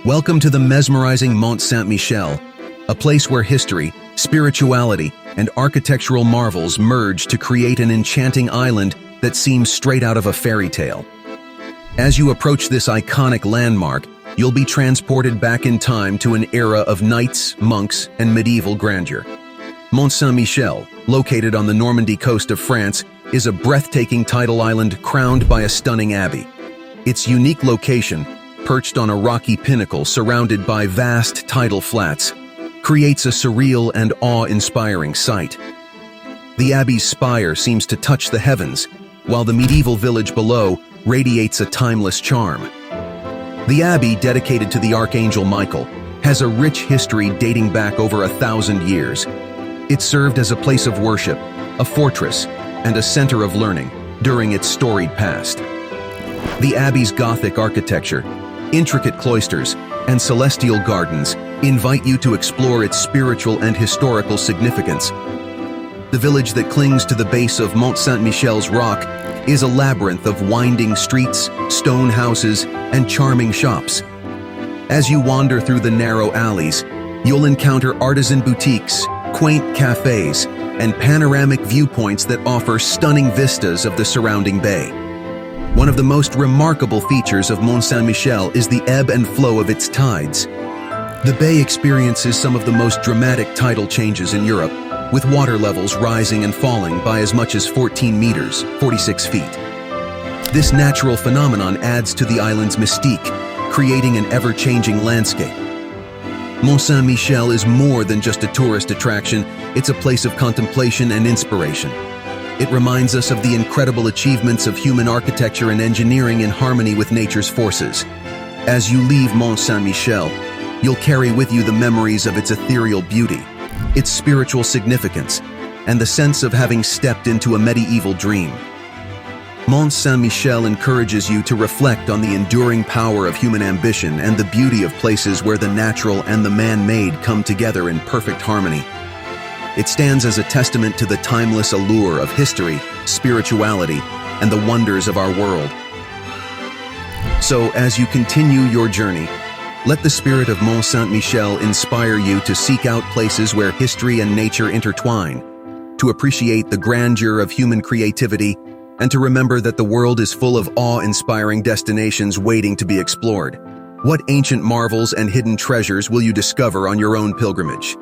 Welcome to the mesmerizing Mont Saint-Michel, a place where history, spirituality, and architectural marvels merge to create an enchanting island that seems straight out of a fairy tale. As you approach this iconic landmark, you'll be transported back in time to an era of knights, monks, and medieval grandeur. Mont Saint-Michel, located on the Normandy coast of France, is a breathtaking tidal island crowned by a stunning abbey. Its unique location, perched on a rocky pinnacle surrounded by vast tidal flats, creates a surreal and awe-inspiring sight. The abbey's spire seems to touch the heavens, while the medieval village below radiates a timeless charm. The abbey, dedicated to the Archangel Michael, has a rich history dating back over 1,000 years. It served as a place of worship, a fortress, and a center of learning during its storied past. The abbey's Gothic architecture, intricate cloisters, and celestial gardens invite you to explore its spiritual and historical significance. The village that clings to the base of Mont Saint-Michel's rock is a labyrinth of winding streets, stone houses, and charming shops. As you wander through the narrow alleys, you'll encounter artisan boutiques, quaint cafes, and panoramic viewpoints that offer stunning vistas of the surrounding bay. One of the most remarkable features of Mont Saint-Michel is the ebb and flow of its tides. The bay experiences some of the most dramatic tidal changes in Europe, with water levels rising and falling by as much as 14 meters, 46 feet. This natural phenomenon adds to the island's mystique, creating an ever-changing landscape. Mont Saint-Michel is more than just a tourist attraction, it's a place of contemplation and inspiration. It reminds us of the incredible achievements of human architecture and engineering in harmony with nature's forces. As you leave Mont Saint-Michel, you'll carry with you the memories of its ethereal beauty, its spiritual significance, and the sense of having stepped into a medieval dream. Mont Saint-Michel encourages you to reflect on the enduring power of human ambition and the beauty of places where the natural and the man-made come together in perfect harmony. It stands as a testament to the timeless allure of history, spirituality, and the wonders of our world. So, as you continue your journey, let the spirit of Mont Saint-Michel inspire you to seek out places where history and nature intertwine, to appreciate the grandeur of human creativity, and to remember that the world is full of awe-inspiring destinations waiting to be explored. What ancient marvels and hidden treasures will you discover on your own pilgrimage?